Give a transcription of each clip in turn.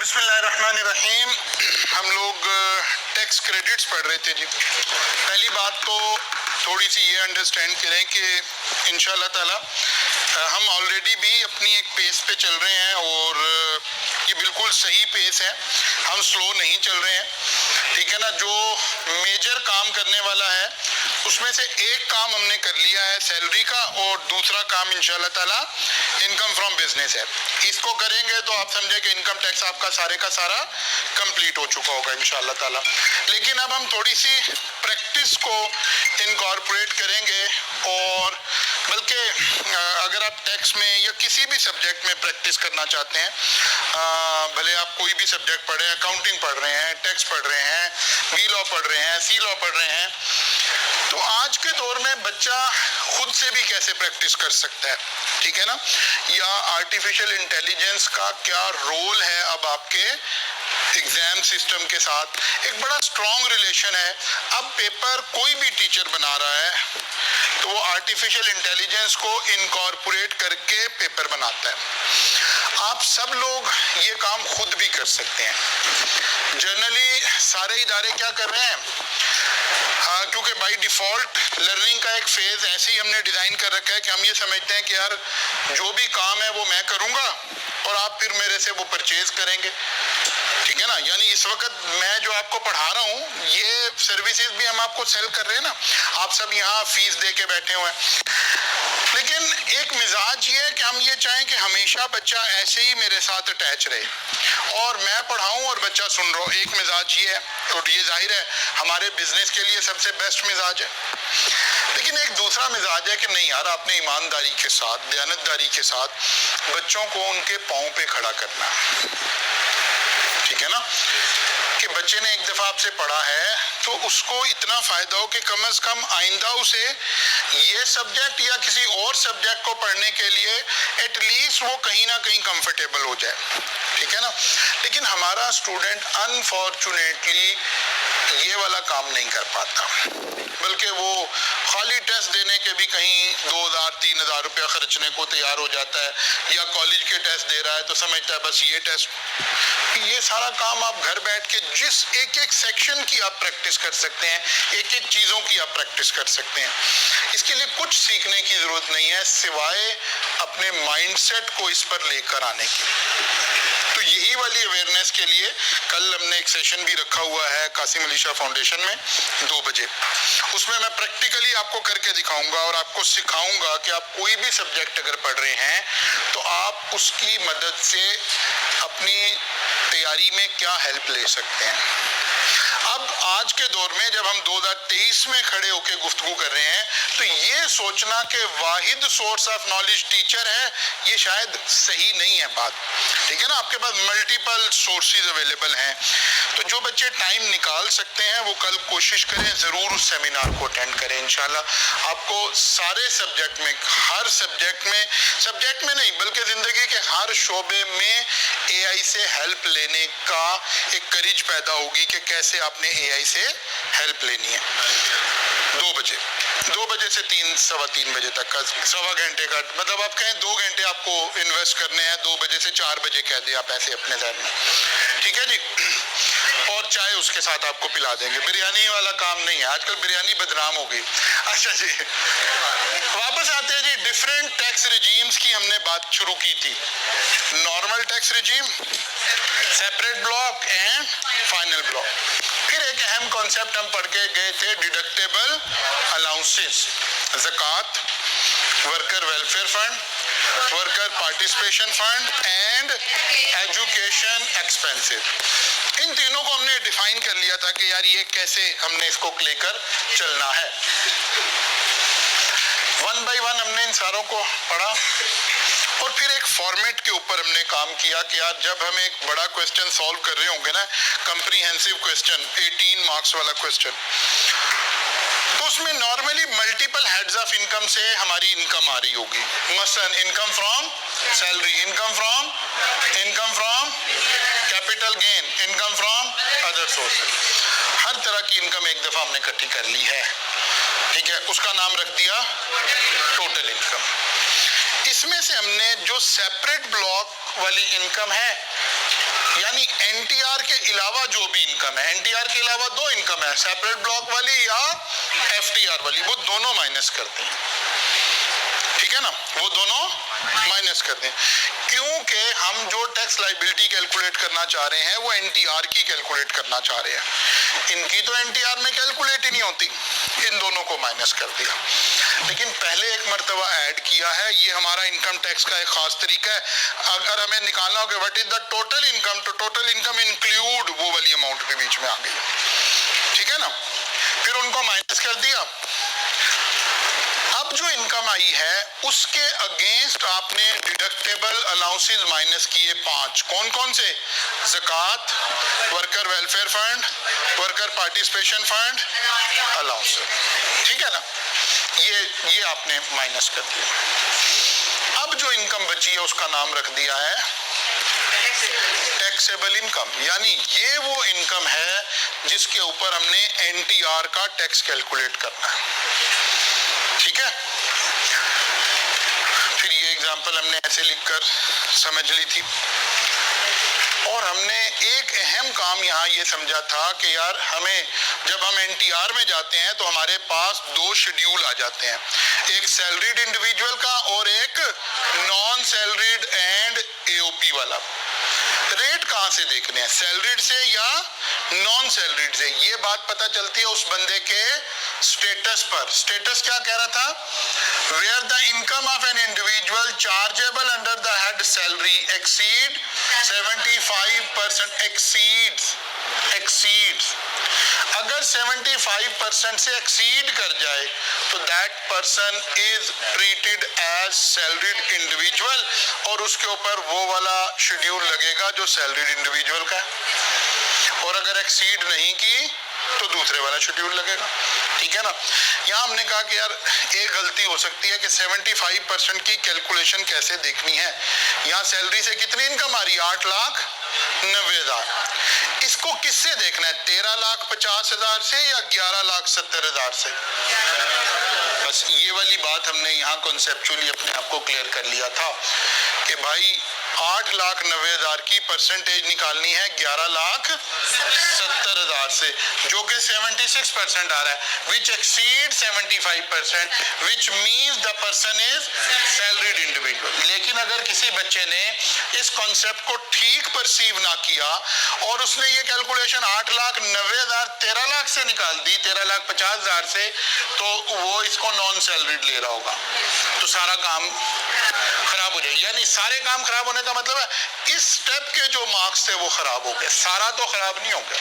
बिस्मिल्लाहिर्रहमानिर्रहीम। हम लोग टैक्स क्रेडिट्स पढ़ रहे थे जी। पहली बात तो थोड़ी सी ये अंडरस्टैंड करें कि इंशाल्लाह ताला हम ऑलरेडी भी अपनी एक पेस पे चल रहे हैं और ये बिल्कुल सही पेस है, हम स्लो नहीं चल रहे हैं, ठीक है ना। जो मेजर काम करने वाला है उसमें से एक काम हमने कर लिया है सैलरी का, और दूसरा काम इंशाल्लाह ताला इनकम फ्रॉम बिजनेस है। इसको करेंगे तो आप समझे कि इनकम टैक्स आपका सारे का सारा कंप्लीट हो चुका होगा इंशाल्लाह ताला। लेकिन अब हम थोड़ी सी प्रैक्टिस को इनकॉर्पोरेट करेंगे, और बल्कि अगर आप टैक्स में या किसी भी सब्जेक्ट में प्रैक्टिस करना चाहते हैं, भले आप कोई भी सब्जेक्ट पढ़ रहे हैं, अकाउंटिंग पढ़ रहे हैं, टैक्स पढ़ रहे हैं, बी लॉ पढ़ रहे हैं, सी लॉ पढ़ रहे हैं, तो आज के दौर में बच्चा खुद से भी कैसे प्रैक्टिस कर सकता है, ठीक है ना। या आर्टिफिशियल इंटेलिजेंस का क्या रोल है अब आपके एग्जाम सिस्टम के साथ। एक बड़ा स्ट्रॉन्ग रिलेशन है। अब पेपर कोई भी टीचर बना रहा है तो वो आर्टिफिशियल इंटेलिजेंस को इनकॉर्पोरेट करके पेपर बनाता है। आप सब लोग ये काम खुद भी कर सकते हैं। जनरली सारे इदारे क्या कर रहे हैं, क्योंकि बाय डिफॉल्ट लर्निंग का एक फेज ऐसे ही हमने डिजाइन कर रखा है कि हम ये समझते हैं कि यार जो भी काम है वो मैं करूंगा और आप फिर मेरे से वो परचेज करेंगे, ठीक है ना। यानी इस वक्त मैं जो आपको पढ़ा रहा हूँ ये सर्विसेज भी हम आपको सेल कर रहे हैं ना, आप सब यहाँ फीस दे के बैठे हुए हैं। लेकिन एक मिजाज ये है कि हम ये चाहें कि हमेशा बच्चा ऐसे ही मेरे साथ अटैच रहे और मैं पढ़ाऊं और बच्चा सुन रहा हो। एक मिजाज ये है, और ये जाहिर है हमारे बिजनेस के लिए सबसे बेस्ट मिजाज है। लेकिन एक दूसरा मिजाज है कि नहीं यार, आपने ईमानदारी के साथ, दयानतदारी के साथ बच्चों को उनके पाँव पे खड़ा करना, ठीक है ना। कि बच्चे ने एक दफा आपसे पढ़ा है तो उसको इतना फायदा हो कि कम से कम आइंदा उसे ये सब्जेक्ट या किसी और सब्जेक्ट को पढ़ने के लिए एटलीस्ट वो कहीं ना कहीं कंफर्टेबल हो जाए, ठीक है ना। लेकिन हमारा स्टूडेंट अनफॉर्चुनेटली ये वाला काम नहीं कर पाता, बल्कि वो खाली टेस्ट देने के भी कहीं 2000-3000 रुपया खर्चने को तैयार हो जाता है, या कॉलेज के टेस्ट दे रहा है तो समझता है बस ये टेस्ट। ये सारा काम आप घर बैठ के जिस एक एक सेक्शन की आप प्रैक्टिस कर सकते हैं, एक एक चीज़ों की आप प्रैक्टिस कर सकते हैं। इसके लिए कुछ सीखने की ज़रूरत नहीं है सिवाय अपने माइंडसेट को इस पर लेकर आने की। तो यही वाली अवेयरनेस के लिए कल हमने एक सेशन भी रखा हुआ है कासिम अली शाह फाउंडेशन में 2 बजे। उसमें मैं प्रैक्टिकली आपको करके दिखाऊंगा और आपको सिखाऊंगा कि आप कोई भी सब्जेक्ट अगर पढ़ रहे हैं तो आप उसकी मदद से अपनी तैयारी में क्या हेल्प ले सकते हैं। अब आज के दौर में जब हम 2023 में खड़े होकर गुफ्तगू कर रहे हैं तो ये सोचना कि वाहिद सोर्स ऑफ नॉलेज टीचर है, ये शायद सही नहीं है बात, ठीक है ना। आपके पास मल्टीपल सोर्सेज अवेलेबल हैं। तो जो बच्चे टाइम निकाल सकते हैं वो कल कोशिश करें, ज़रूर उस सेमिनार को अटेंड करें। इंशाल्लाह आपको सारे सब्जेक्ट में, हर सब्जेक्ट में नहीं बल्कि ज़िंदगी के हर शोबे में AI से हेल्प लेने का एक करेज पैदा होगी कि कैसे आपने AI से हेल्प लेनी है। 2 बजे से 3-3:15 बजे तक का सवा घंटे का, मतलब आप कहें 2 घंटे आपको इन्वेस्ट करने हैं, 2 बजे से 4 बजे कह दें आप ऐसे अपने जहन में, ठीक है जी। और चाय उसके साथ आपको पिला देंगे। बिरयानी वाला काम नहीं है, आजकल बिरयानी बदनाम हो गई। अच्छा जी, वापस आते हैं जी। डिफरेंट टैक्स रिजीम्स की हमने बात शुरू की थी। Normal tax regime, separate block and final block. फिर एक अहम कॉन्सेप्ट हम पढ़ के गए थे, डिडक्टेबल अलाउंसेस, ज़कात, worker welfare fund, worker participation fund and education expenses. इन तीनों को हमने डिफाइन कर लिया था कि यार ये कैसे हमने इसको लेकर चलना है। 1 by 1 हमने इन सारों को पढ़ा और फिर एक फॉर्मेट के ऊपर हमने काम किया कि यार जब हम एक बड़ा क्वेश्चन सॉल्व कर रहे होंगे ना, कंप्रीहेंसिव क्वेश्चन, 18 मार्क्स वाला क्वेश्चन, तो उसमें normally multiple heads of income से हमारी इनकम आ रही होगी। मसलन income from salary, income from capital gain, income from other sources. हर तरह की इनकम एक दफा हमने इकट्ठी कर ली है, ठीक है। उसका नाम रख दिया टोटल इनकम। इसमें से हमने जो सेपरेट ब्लॉक वाली इनकम है, यानी एनटीआर के अलावा जो भी इनकम है, एनटीआर के अलावा दो इनकम है, सेपरेट ब्लॉक वाली या एफटीआर वाली, वो दोनों माइनस कर दें, ठीक है ना, वो दोनों माइनस कर दें, क्योंकि हम जो टैक्स लायबिलिटी कैलकुलेट करना चाह रहे हैं वो एनटीआर की कैलकुलेट करना चाह रहे हैं। इनकी तो एनटीआर में कैलकुलेट ही नहीं होती, इन दोनों को माइनस कर दिया। लेकिन पहले एक मर्तबा ऐड किया है, ये हमारा इनकम टैक्स का एक खास तरीका है। अगर हमें निकालना हो कि what is the total income, तो टोटल इनकम इंक्लूड वो वाली अमाउंट भी बीच में आ गई, ठीक है ना, फिर उनको माइनस कर दिया। अब जो इनकम आई है उसके अगेंस्ट आपने डिडक्टेबल अलाउंसेस माइनस किए 5, कौन कौन से, ज़कात, worker welfare fund, worker participation fund, allowance, ठीक है ना, ये आपने माइनस कर दिया। अब जो इनकम बची है उसका नाम रख दिया है टैक्सेबल इनकम, यानी ये वो इनकम है जिसके ऊपर हमने एनटीआर का टैक्स कैलकुलेट करना है, ठीक है। फिर ये एग्जांपल हमने ऐसे लिखकर समझ ली थी, और हमने एक अहम काम यहाँ ये समझा था कि यार हमें जब हम एनटीआर में जाते हैं तो हमारे पास दो शेड्यूल आ जाते हैं, एक सैलरीड इंडिविजुअल का और एक नॉन सैलरीड एंड एओपी वाला। रेट कहाँ से देखने हैं, सैलरीड से या नॉन सैलरीड से, ये बात पता चलती है उस बंदे के स्टेटस पर। स्टेटस क्या कह रहा था, where the income of an individual chargeable under the head salary exceed 75%, exceeds, अगर 75% से एक्सीड कर जाए तो that person is treated as salaried individual, और उसके ऊपर वो वाला शेड्यूल लगेगा जो सैलरीड इंडिविजुअल का है, और अगर एक्सीड नहीं की तो दूसरे वाला शेड्यूल लगेगा, ठीक है ना। यहाँ हमने कहा कि यार एक गलती हो सकती है कि 75% की कैलकुलेशन कैसे देखनी है। यहाँ सैलरी से कितनी इनकम आ रही है, 8,90,000, इसको किससे देखना है, 13,50,000 से या 11,70,000 से। बस ये वाली बात हमने यहाँ कॉन्सेप्चुअली अपने आप को क्लियर कर लिया था कि भाई 8,90,000 की परसेंटेज निकालनी है 11,70,000 से, जो कि 76% आ रहा है, which exceed 75%, which means the person is salaried individual. लेकिन अगर किसी बच्चे ने इस कॉन्सेप्ट को ठीक परसीव ना किया और उसने ये कैलकुलेशन 8,90,000 13,00,000 से निकाल दी, 13,50,000 से, तो वो इसको नॉन सैलरीड ले रहा होगा, तो सारा काम खराब हो जाएगा। यानी सारे काम खराब होने का मतलब है इस स्टेप के जो मार्क्स थे वो खराब हो गए, सारा तो खराब नहीं हो गया,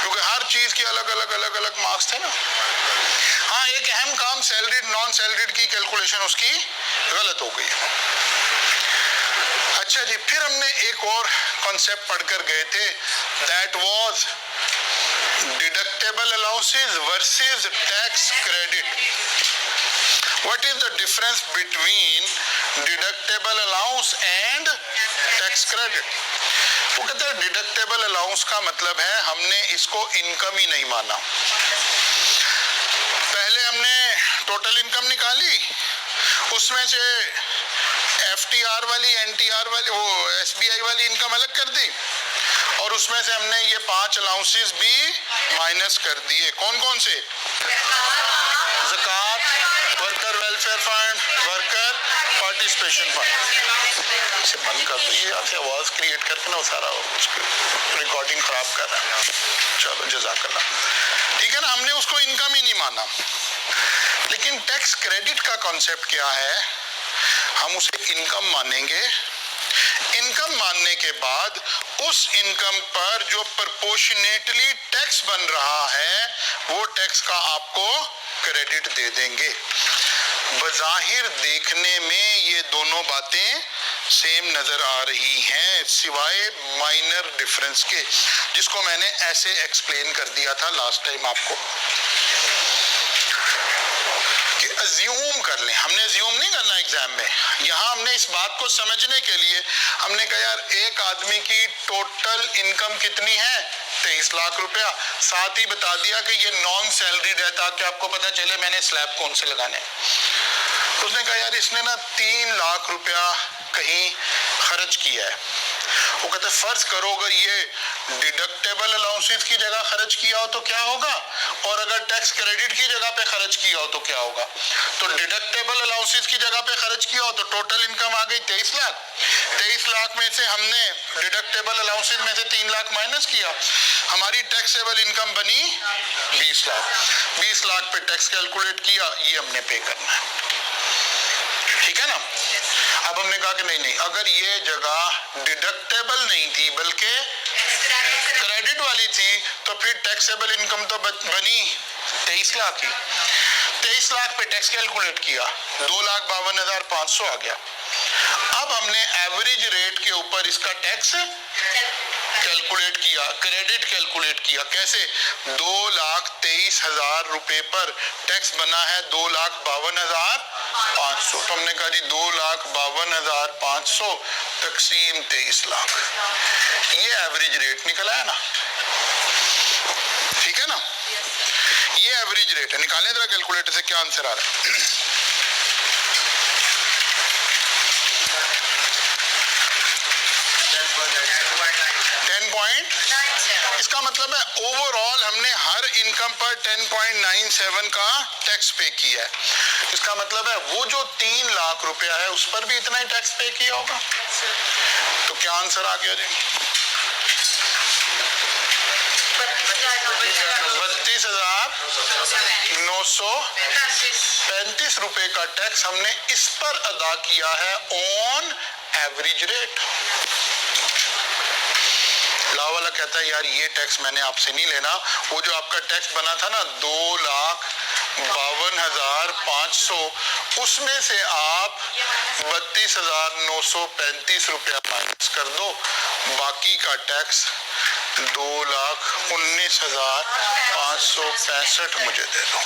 क्योंकि हर चीज के अलग अलग मार्क्स थे ना। हाँ, एक अहम काम सैलरीड नॉन सैलरीड की कैलकुलेशन उसकी गलत हो गई। अच्छा जी, फिर हमने एक और कॉन्सेप्ट पढ़कर गए थे, that was deductible allowances versus tax credit. What is the difference between deductible allowance and tax credit? वो कहते हैं डिडक्टेबल अलाउंस का मतलब है हमने इसको इनकम ही नहीं माना। पहले हमने टोटल इनकम निकाली, उसमें से एफटीआर वाली, एनटीआर वाली, वो एसबीआई वाली इनकम अलग कर दी, और उसमें से हमने ये 5 अलाउंसेस भी माइनस कर दिए। कौन कौन से, ज़कात, worker welfare fund, worker participation fund. इसे बंद कर दो, ये आपसे आवाज क्रिएट करके ना सारा रिकॉर्डिंग खराब कर रहा है। चलो जज़ाकल्लाह, ठीक है ना, हमने उसको इनकम ही नहीं माना। लेकिन टैक्स क्रेडिट का कॉन्सेप्ट क्या है, हम उसे इनकम मानेंगे। इनकम मानने के बाद उस इनकम पर जो प्रोपोर्शनेटली टैक्स बन रहा है वो टैक्स का आपको क्रेडिट दे देंगे। बज़ाहिर देखने में ये दोनों बातें सेम नजर आ रही हैं, सिवाय माइनर डिफरेंस के, जिसको मैंने ऐसे एक्सप्लेन कर दिया था लास्ट टाइम आपको कि अज्यूम कर लें। हमने अज्यूम नहीं करना एग्जाम में, यहाँ हमने इस बात को समझने के लिए हमने कहा यार एक आदमी की टोटल इनकम कितनी है, 23 लाख रुपया, साथ ही बता दिया कि ये नॉन सैलरीड है ताकि आपको पता चले मैंने स्लैब कौन से लगाने। उसने कहा यार इसने ना 3 लाख रुपया कहीं खर्च किया है, वो कहते हैं फर्ज करो अगर ये डिडक्टेबल अलाउंसेस की जगह खर्च किया हो तो क्या होगा, और अगर टैक्स क्रेडिट की जगह पे खर्च किया हो तो क्या होगा। तो डिडक्टेबल अलाउंसेस की जगह पे खर्च किया हो तो टोटल इनकम आ गई 23 लाख। 23 लाख में से हमने डिडक्टेबल अलाउंसेस में से 3 लाख माइनस किया, हमारी टैक्सेबल इनकम बनी 20 लाख। 20 लाख पे टैक्स कैलकुलेट किया, ये हमने पे करना है, ठीक है ना। अब हमने कहा कि नहीं, अगर ये जगह डिडक्टेबल नहीं थी बल्कि क्रेडिट वाली थी तो फिर टैक्सेबल इनकम तो बनी 23 लाख ही। 23 लाख पे टैक्स कैलकुलेट किया, 2,52,500 आ गया। अब हमने एवरेज रेट के ऊपर इसका टैक्स कैलकुलेट किया, क्रेडिट कैलकुलेट किया। कैसे? 2,23,000 रुपए पर टैक्स बना है 2,52,500। तो हमने कहा जी 2,52,500 तकसीम 23 लाख, ये एवरेज रेट निकला है ना, ठीक है ना। ये एवरेज रेट है, निकालें जरा कैलकुलेटर से क्या आंसर आ रहा है। 10.9। इसका मतलब है ओवरऑल हमने हर इनकम पर 10.97 का टैक्स पे किया है। इसका मतलब है वो जो 3 लाख रुपया है उस पर भी इतना ही टैक्स पे किया होगा। तो क्या आंसर आ गया जी? 32,935 रुपए का टैक्स हमने इस पर अदा किया है ऑन एवरेज रेट। लावाला कहता है यार ये टैक्स मैंने आपसे नहीं लेना, वो जो आपका टैक्स बना था ना 2,52,500, उसमें से आप 32,935 रुपया माइनस कर दो, बाकी का टैक्स 2,19,565 मुझे दे दो।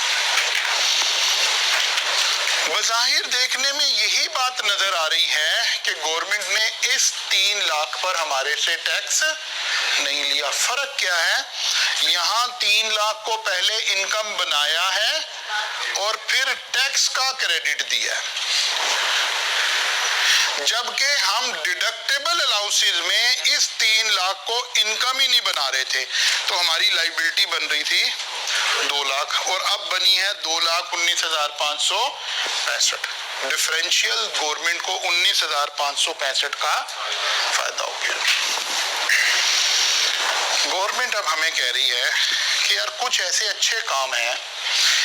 बज़ाहिर देखने में यही बात नजर आ रही है कि गवर्नमेंट ने इस 3 लाख पर हमारे से टैक्स नहीं लिया। फर्क क्या है, यहाँ 3 लाख को पहले इनकम बनाया है और फिर टैक्स का क्रेडिट दिया है, जबकि हम डिडक्टेबल अलाउंसेस में इस 3 लाख को इनकम ही नहीं बना रहे थे, तो हमारी लायबिलिटी बन रही थी 2 लाख और अब बनी है 2,19,565। डिफरेंशियल गवर्नमेंट को 19,565 का फायदा हो गया। गवर्नमेंट अब हमें कह रही है कि यार कुछ ऐसे अच्छे काम हैं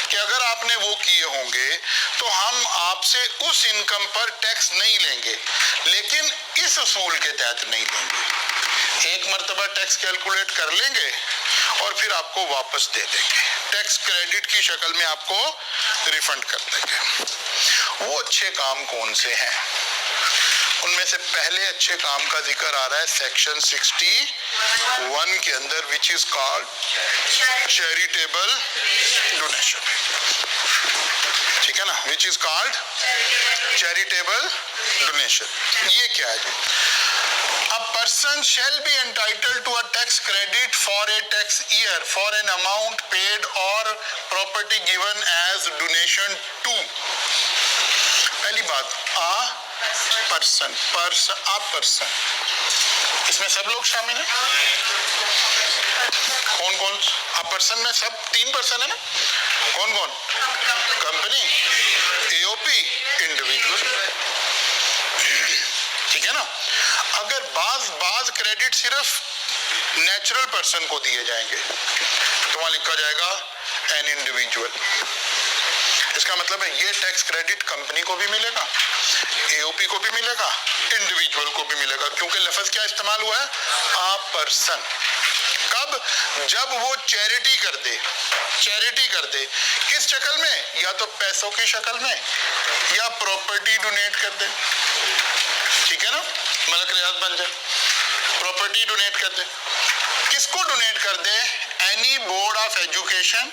कि अगर आपने वो किए होंगे तो हम आपसे उस इनकम पर टैक्स नहीं लेंगे, लेकिन इस उसूल के तहत नहीं लेंगे। एक मर्तबा टैक्स कैलकुलेट कर लेंगे और फिर आपको वापस दे देंगे, टैक्स क्रेडिट की शक्ल में आपको रिफंड कर देंगे। वो अच्छे काम कौन से हैं? उनमें से पहले अच्छे काम का जिक्र आ रहा है सेक्शन 61 के अंदर, which is called charitable donation, ठीक है ना, which is called charitable donation. ये क्या है? A person shall be entitled to a tax credit for a tax year for an amount paid or property given as donation to। पहली बात, a person, इसमें सब लोग शामिल हैं। कौन कौन? a person में सब 3 पर्सन है ना, कौन कौन? कंपनी, AOP, इंडिविजुअल, ठीक है ना। अगर बाज क्रेडिट सिर्फ नेचुरल पर्सन को दिए जाएंगे तो वहां लिखा जाएगा एन इंडिविजुअल। इसका मतलब है ये टैक्स क्रेडिट कंपनी को भी मिलेगा, AOP को भी मिलेगा, इंडिविजुअल को भी मिलेगा, क्योंकि लफ्ज क्या इस्तेमाल हुआ है? आ पर्सन। कब? जब वो चैरिटी कर दे। किस शक्ल में? या तो पैसों की शक्ल में या प्रॉपर्टी डोनेट कर दे, ठीक है ना, मलक रियाज बन जाए, प्रॉपर्टी डोनेट कर दे। किसको डोनेट कर दे? एनी बोर्ड ऑफ एजुकेशन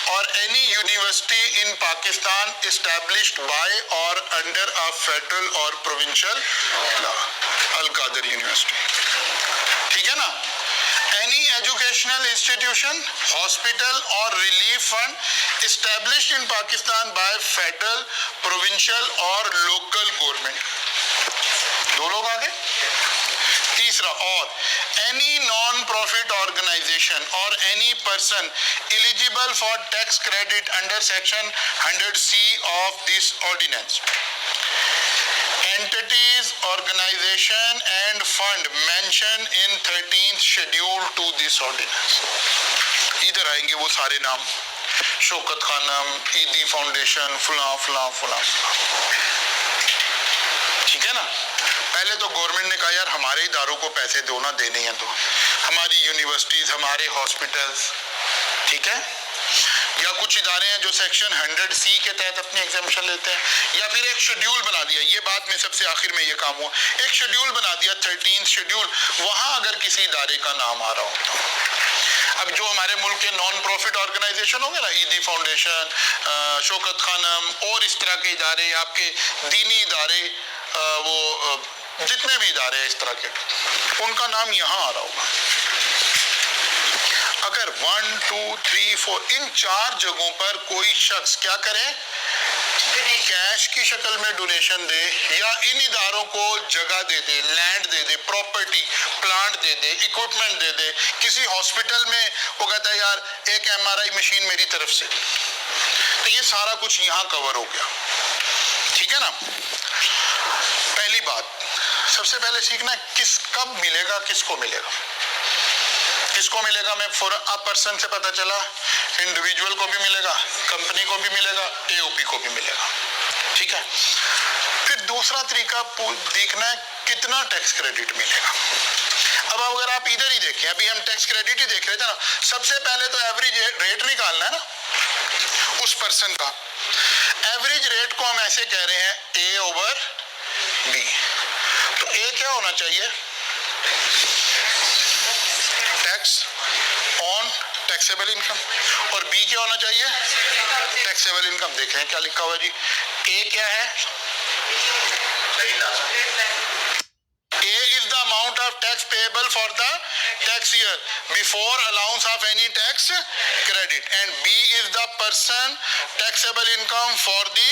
और any university in Pakistan established by और अंडर अ फेडरल और provincial law, Al Qadir university, ठीक है ना। एनी एजुकेशनल इंस्टीट्यूशन, हॉस्पिटल और relief fund established in Pakistan by federal, provincial और लोकल गवर्नमेंट। 2 लोग आ गए। तीसरा, और एनी नॉन प्रॉफिट ऑर्गेनाइजेशन और any person eligible for tax credit under section 100C of this ordinance, entities, organization and fund mentioned in 13th schedule to this ordinance. इधर आएंगे वो सारे नाम, शौकत खानम, ईदी फाउंडेशन, फुला फुला फुला, ठीक है ना। पहले तो गवर्नमेंट ने कहा यार हमारे इदारों को पैसे दो ना, देने हैं तो हमारी यूनिवर्सिटीज, हमारे हॉस्पिटल्स, ठीक है, या कुछ इदारे हैं जो सेक्शन 100C के तहत अपनी एग्जामिशन लेते हैं, या फिर एक शेड्यूल बना दिया, ये बात में सबसे आखिर में ये काम हुआ, एक शेड्यूल बना दिया 13th शेड्यूल, वहां अगर किसी इदारे का नाम आ रहा हो तो। अब जो हमारे मुल्क के नॉन प्रॉफिट ऑर्गेनाइजेशन होंगे ना, ईदी फाउंडेशन, शौकत खानम और इस तरह के इदारे, आपके दीनी इदारे, वो जितने भी इदारे हैं इस तरह के, उनका नाम यहाँ आ रहा होगा। अगर 1, 2, 3, 4 इन 4 जगहों पर कोई शख्स क्या करे, कैश की शक्ल में डोनेशन दे, या इन इदारों को जगह दे दे, लैंड दे दे, प्रॉपर्टी, प्लांट दे दे, इक्विपमेंट दे दे, किसी हॉस्पिटल में वो कहता है यार एक MRI मशीन मेरी तरफ से, तो ये सारा कुछ यहाँ कवर हो गया, ठीक है ना। पहली बात, सबसे पहले सीखना है किस कब मिलेगा, किसको मिलेगा, किसको मिलेगा। मैं फॉर अ पर्सन से पता चला, इंडिविजुअल को भी मिलेगा, कंपनी को भी मिलेगा, AOP को भी मिलेगा, ठीक है। फिर दूसरा तरीका देखना है कितना टैक्स क्रेडिट मिलेगा। अब अगर आप इधर ही देखें, अभी हम टैक्स क्रेडिट ही देख रहे थे ना, सबसे पहले तो एवरेज रेट निकालना है ना उस पर्सन का। एवरेज रेट को हम ऐसे कह रहे हैं A/B, तो A क्या होना चाहिए, टैक्स ऑन टैक्सेबल इनकम, और B क्या होना चाहिए, टैक्सेबल इनकम। देख रहे हैं क्या लिखा हुआ जी, A क्या है, A is the amount of tax payable for the tax year before allowance of any tax credit, and B is the person taxable income for the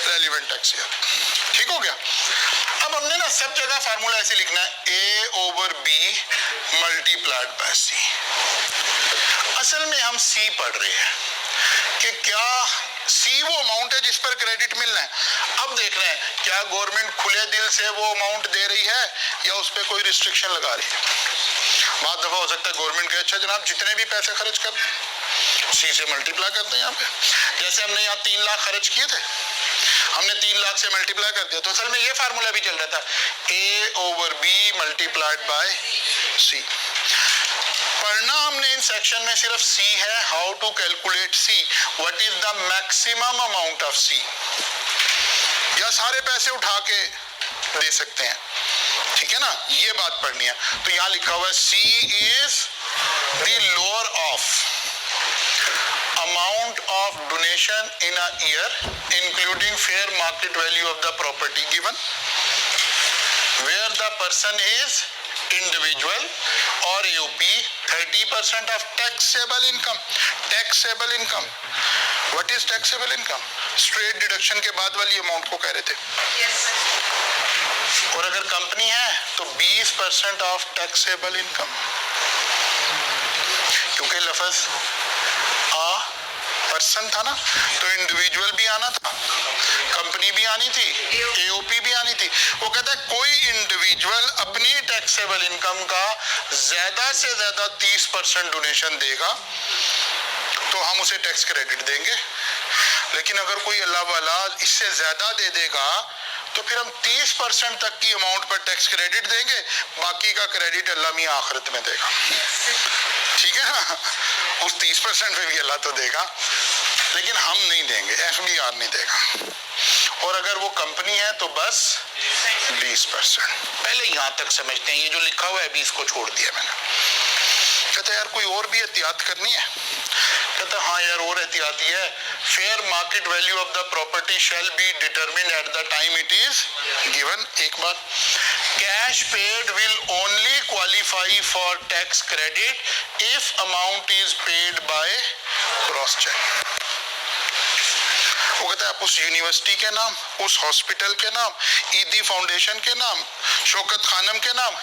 relevant tax year। ठीक हो गया। अब हमने ना सब जगह फार्मूला ऐसे लिखना है A/B मल्टीप्लाइड बाय C। असल में हम C पढ़ रहे हैं कि क्या C वो अमाउंट है जिस पर क्रेडिट मिलना है। अब देख रहे हैं क्या गवर्नमेंट खुले दिल से वो अमाउंट दे रही है या उस पर कोई रिस्ट्रिक्शन लगा रही है। बहुत दफा हो सकता है गवर्नमेंट कहे अच्छा जनाब जितने भी पैसे खर्च कर C से मल्टीप्लाई करते हैं यहाँ पे, जैसे हमने यहाँ 3 लाख खर्च किए थे, हमने 3 लाख से मल्टीप्लाई कर दिया, तो असल में ये फार्मूला भी चल रहा था A/B मल्टीप्लाइड बाय C। पढ़ना हमने इन सेक्शन में सिर्फ C है, how to calculate C, what is the maximum amount of C, या सारे पैसे उठा के दे सकते हैं, ठीक है ना, ये बात पढ़नी है। तो यहाँ लिखा हुआ है C is the lower of amount of donation in a year including fair market value of the property given where the person is individual or AOP, 30% of taxable income। taxable income, what is taxable income? straight deduction के बाद वाली amount को कह रहे थे। yes, और अगर company है तो 20% ऑफ taxable income, क्योंकि लफ्ज पर्सन था ना, तो इंडिविजुअल भी आना था, कंपनी भी आनी थी, AOP भी आनी थी। वो कहता है कोई इंडिविजुअल अपनी टैक्सेबल इनकम का ज्यादा से ज्यादा 30% डोनेशन देगा तो हम उसे टैक्स क्रेडिट देंगे, लेकिन अगर कोई अल्लाह वाला इससे ज्यादा दे देगा तो फिर हम 30% तक की अमाउंट पर टैक्स क्रेडिट देंगे, बाकी का क्रेडिट अल्लाह मियां आखिरत में देगा, ठीक है ना। उस 30% में भी अल्लाह तो देगा, लेकिन हम नहीं देंगे, FBR नहीं देगा। और अगर वो कंपनी है तो बस 20%। पहले यहाँ तक समझते हैं, ये जो लिखा हुआ है अभी इसको छोड़ दिया मैंने। कहता यार कोई और भी एहतियात करनी है, कहता हाँ यार और एहतियाती है, fair market value of the property shall be determined at the time it is given. एक बार cash paid will only qualify for tax credit if amount is paid by cross cheque. वो कहता है आप उस यूनिवर्सिटी के नाम, उस हॉस्पिटल के नाम, ईदी फाउंडेशन के नाम, शौकत खानम के नाम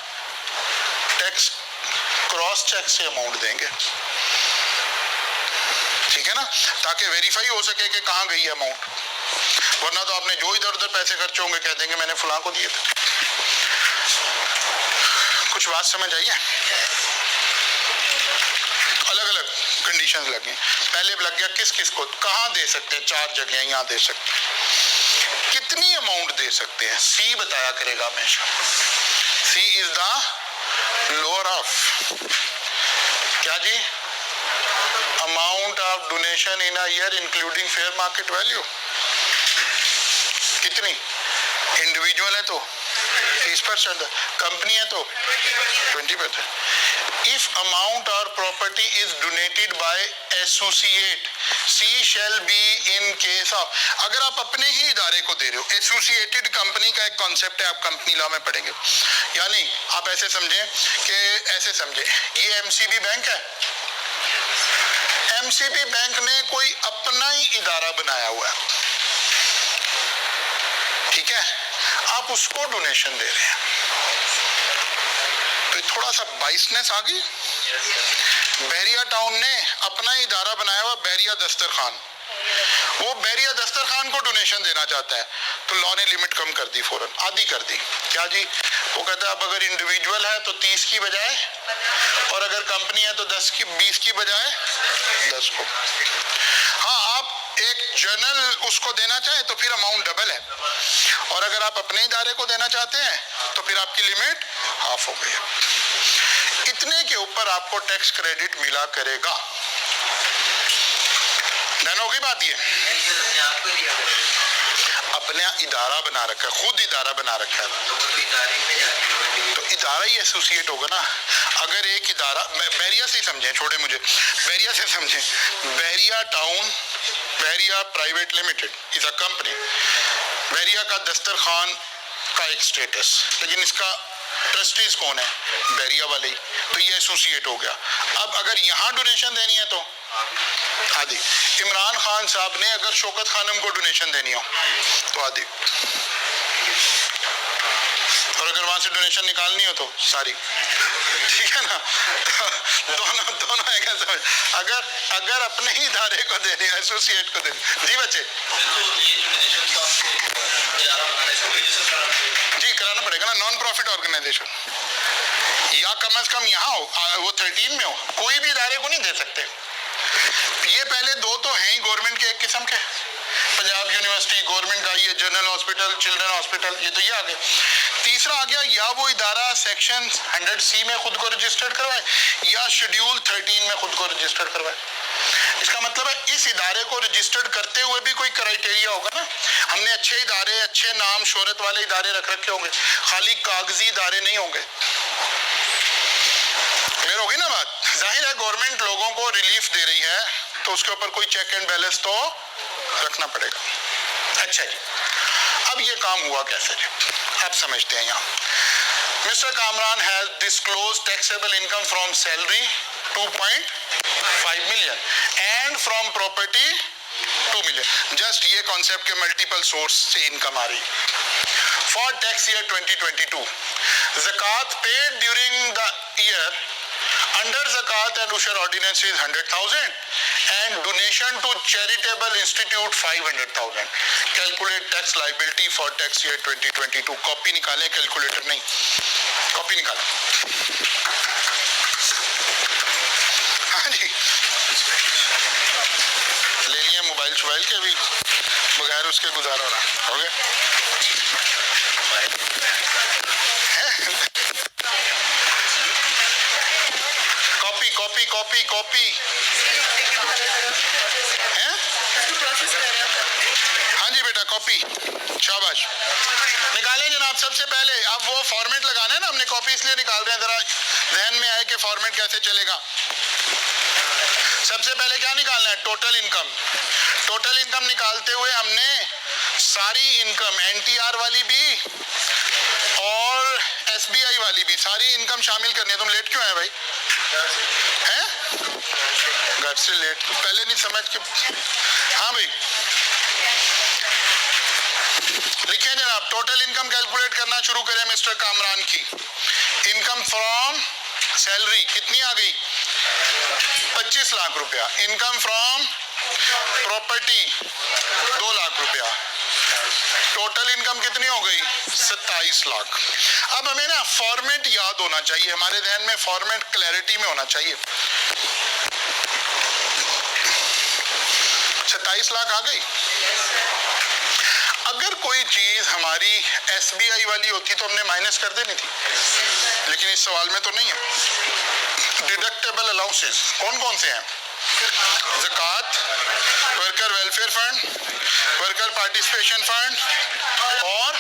टैक्स क्रॉस चेक से अमाउंट देंगे, ठीक है ना, ताकि वेरीफाई हो सके कि कहाँ गई है अमाउंट, वरना तो आपने जो इधर उधर पैसे खर्चे होंगे कह देंगे मैंने फलां को दिए थे। कुछ बात समझ आई है? अलग अलग कंडीशंस लगे, पहले लग गया किस किस को कहाँ दे सकते हैं, 4 जगह यहाँ दे सकते हैं, कितनी अमाउंट दे सकते हैं, सी बताया करेगा हमेशा, C is the lower of क्या जी, amount of donation in a year including fair market value, कितनी, इंडिविजुअल है तो 30%, कंपनी है तो 20%। If amount or property is donated by associate, C shall be in case of, अगर आप अपने ही इदारे को दे रहे हो, एसोसिएटेड कंपनी का एक कॉन्सेप्ट है, आप कंपनी लॉ में पढ़ेंगे, यानी आप ऐसे समझें कि ऐसे समझे ये एमसीबी बैंक है, एमसीबी बैंक ने कोई अपना ही इदारा बनाया हुआ है, ठीक है, आप उसको डोनेशन दे रहे हैं, तो थोड़ा सा बाइसनेस आ गई। बहरिया टाउन ने अपना ही इदारा बनाया हुआ बहरिया दस्तरखान, वो बहरिया दस्तरखान को डोनेशन देना चाहता है, तो लॉ ने लिमिट कम कर दी, फौरन आधी कर दी, क्या जी, वो कहता है अब अगर इंडिविजुअल है तो 30 की बजाय, और अगर कंपनी है तो 20 की बजाय 10 को। हाँ, आप एक जर्नल उसको देना चाहे तो फिर अमाउंट डबल है, और अगर आप अपने इदारे को देना चाहते हैं तो फिर आपकी लिमिट हाफ हो गई है, इतने के ऊपर आपको टैक्स क्रेडिट मिला करेगा। डन होगी बात, ये अपने इदारा बना रखा है, खुद इदारा बना रखा है, तो इदारा ही एसोसिएट होगा ना। अगर एक इदारा, बहरिया से समझें, छोड़े मुझे, बहरिया से समझें, Bahria Town, Bahria Private Limited is a company, Bahria का दस्तरखान का एक स्टेटस, लेकिन इसका ट्रस्टीज कौन है, बहरिया वाले, तो ये एसोसिएट हो गया। अब अगर यहाँ डोनेशन देनी है तो आदि, इमरान खान साहब ने अगर शौकत खानम को डोनेशन देनी हो तो आदि, और अगर वहां से डोनेशन निकालनी हो तो सारी, ठीक है ना, दोनों है क्या समझ, अगर अपने ही इदारे को देनी है, एसोसिएट को देनी, जी बच्चे, जी कराना पड़ेगा ना, नॉन प्रॉफिट ऑर्गेनाइजेशन, या कम से कम यहाँ हो, वो 13 में हो, कोई भी इदारे को नहीं दे सकते। ये पहले दो तो हैं ही गवर्नमेंट के एक किस्म के, पंजाब यूनिवर्सिटी गवर्नमेंट का, ये जनरल हॉस्पिटल, चिल्ड्रन हॉस्पिटल, ये तो ये आ गया। तीसरा आ गया, या वो इदारा सेक्शन 100C में खुद को रजिस्टर्ड करवाए, या शेड्यूल 13 में खुद को रजिस्टर्ड करवाए। इसका मतलब है इस इदारे को रजिस्टर्ड करते हुए भी कोई क्राइटेरिया होगा ना, हमने अच्छे इदारे, अच्छे नाम शोहरत वाले इदारे रख रखे होंगे, खाली कागजी इदारे नहीं होंगे। क्लियर होगी ना बात? जाहिर है गवर्नमेंट लोगों को रिलीफ दे रही है तो उसके ऊपर कोई चेक एंड बैलेंस तो रखना पड़ेगा। अच्छा जी, अब ये काम हुआ कैसे जी, आप समझते हैं। यहाँ mister Kamran has disclose taxable income from salary 2.5 million and from property 2 million. Just ये कॉन्सेप्ट के मल्टीपल सोर्स से इनकम आ रही। फॉर टैक्स ईयर 2022 ज़कात paid during the year under zakat and ushur ordinance is 100,000 and donation to charitable institute 500,000. Calculate tax liability for tax year 2022. Copy निकालें, calculator नहीं, copy निकालें। हाँ जी, ले लिए मोबाइल शोबाइल के, भी बगैर उसके गुजारा हो रहा, हो गया। कॉपी कॉपी कॉपी हैं? हाँ जी बेटा, कॉपी, शाबाश, निकालें जनाब। सबसे पहले अब वो फॉर्मेट लगाना है ना, हमने कॉपी इसलिए निकाल रहे हैं, जरा ध्यान में आए कि फॉर्मेट कैसे चलेगा। सबसे पहले क्या निकालना है, टोटल इनकम। टोटल इनकम निकालते हुए हमने सारी इनकम, एनटीआर वाली भी और एसबीआई वाली भी, सारी इनकम शामिल करनी है। तुम लेट क्यों आए भाई? हैं? घर से लेट, पहले नहीं समझ के। हाँ भाई, लिखें जनाब, टोटल इनकम कैलकुलेट करना शुरू करें मिस्टर कामरान की। इनकम फ्रॉम सैलरी कितनी आ गई? 25 लाख रुपया। इनकम फ्रॉम प्रॉपर्टी 2 लाख रुपया। टोटल इनकम कितनी हो गई? 27 लाख। अब हमें ना फॉर्मेट याद होना चाहिए, हमारे ध्यान में फॉर्मेट क्लैरिटी में होना चाहिए। 27 लाख आ गई। अगर कोई चीज हमारी SBI वाली होती तो हमने माइनस कर देनी थी, लेकिन इस सवाल में तो नहीं है। डिडक्टेबल अलाउंसेस कौन कौन से हैं? ज़कात, worker welfare fund, worker participation fund और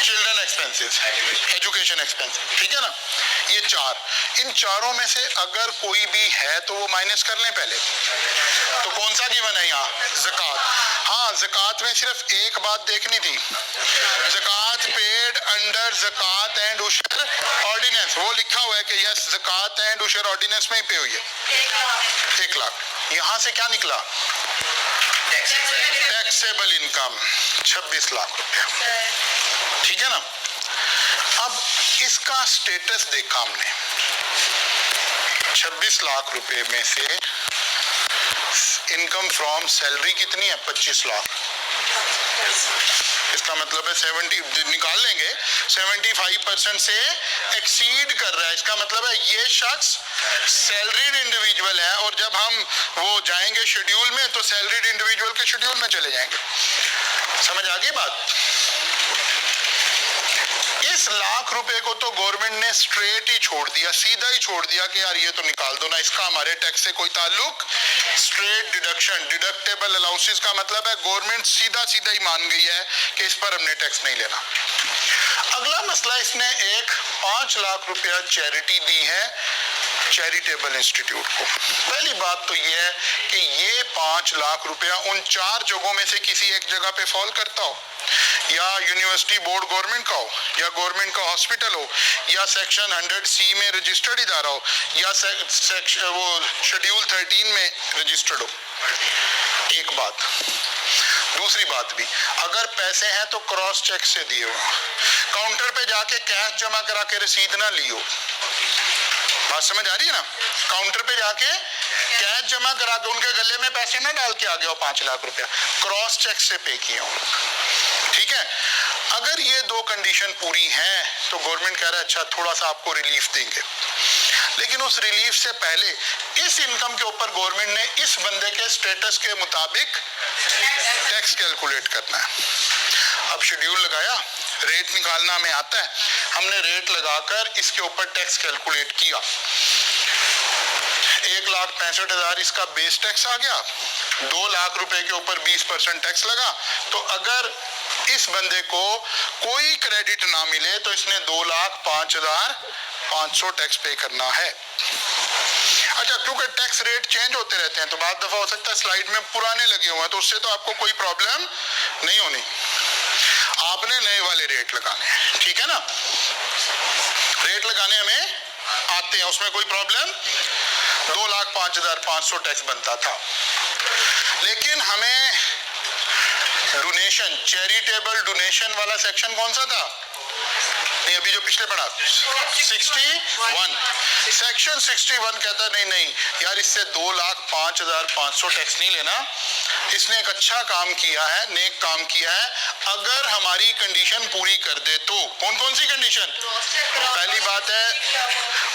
चिल्ड्रन एक्सपेंसेस, एजुकेशन एक्सपेंसेस, ठीक है ना? ये चार, इन चारों में से अगर कोई भी है तो वो माइनस कर लें पहले। तो कौन सा गिवन है यहाँ? ज़कात। हाँ, ज़कात में सिर्फ एक बात देखनी थी, ज़कात पेड अंडर ज़कात एंड उशर ऑर्डिनेंस, वो लिखा हुआ है कि यस ज़कात एंड उशर ऑर्डिनेंस में ही पे हुई है 1 लाख। यहाँ से क्या निकला? टैक्सेबल इनकम 26 लाख रुपया, ठीक है ना? अब इसका स्टेटस देखा हमने, 26 लाख रुपए में से इनकम फ्रॉम सैलरी कितनी है? 25 लाख। इसका मतलब है 70 निकाल लेंगे, 75% से एक्सीड कर रहा है। इसका मतलब है ये शख्स सैलरीड इंडिविजुअल है, और जब हम वो जाएंगे शेड्यूल में तो सैलरीड इंडिविजुअल के शेड्यूल में चले जाएंगे। समझ आ गई बात? इस लाख रुपए को तो गवर्नमेंट ने स्ट्रेट ही छोड़ दिया, सीधा ही छोड़ दिया कि यार ये तो निकाल दो ना, इसका हमारे टैक्स से कोई ताल्लुक। स्ट्रेट डिडक्शन, डिडक्टेबल अलाउंसेस का मतलब है गवर्नमेंट सीधा सीधा ही मान गई है कि इस पर हमने टैक्स नहीं लेना। अगला मसला, इसने एक 5 लाख रुपया चैरिटी दी है चैरिटेबल इंस्टीट्यूट को। पहली बात तो ये है कि ये 5 लाख रुपया उन 4 जगहों में से किसी एक जगह पे फॉल करता हो, या यूनिवर्सिटी बोर्ड गवर्नमेंट का हो, या गवर्नमेंट का हॉस्पिटल हो, या सेक्शन 100C में रजिस्टर्ड इदारा हो, या सेक्शन वो शेड्यूल 13 में रजिस्टर्ड हो। एक बात। दूसरी बात भी, अगर पैसे हैं तो क्रॉस चेक से दिए हो, काउंटर पे जाके कैश जमा करा के रसीद ना लियो। बात समझ आ रही है ना? काउंटर पे जाके कैश जमा करा के उनके गले में पैसे ना डाल के आ गए हो 5 लाख रुपया, क्रॉस चेक से पे किए हो, ठीक है? अगर ये 2 कंडीशन पूरी हैं तो गवर्नमेंट कह रहा है अच्छा थोड़ा सा आपको रिलीफ देंगे, लेकिन उस रिलीफ से पहले इस इनकम के ऊपर गवर्नमेंट ने इस बंदे के स्टेटस के मुताबिक टैक्स कैलकुलेट करना है। अब शेड्यूल लगाया, रेट निकालना हमें आता है, हमने रेट लगाकर इसके ऊपर टैक्स कैलकुलेट किया। 1,65,000 इसका बेस टैक्स आ गया, 2 लाख रुपए के ऊपर 20% टैक्स लगा। तो अगर इस बंदे को कोई क्रेडिट ना मिले तो इसने 2,05,500 टैक्स पे करना है। अच्छा, क्योंकि टैक्स रेट चेंज होते रहते हैं तो बाद दफा हो सकता है स्लाइड में पुराने लगे हुए हैं, तो उससे तो आपको कोई प्रॉब्लम नहीं होनी, आपने नए वाले रेट लगाने हैं, ठीक है ना? रेट लगाने हमें आते हैं, उसमें कोई प्रॉब्लम। 2,05,500 टैक्स बनता था, लेकिन हमें डोनेशन, चैरिटेबल डोनेशन वाला सेक्शन कौन सा था? नहीं, अभी जो पिछले पढ़ा 61, सेक्शन 61 कहता नहीं नहीं यार, इससे 2,05,500 टैक्स नहीं लेना। इसने एक अच्छा काम किया है, नेक काम किया है। अगर हमारी कंडीशन पूरी कर दे तो, कौन कौन सी कंडीशन? पहली बात है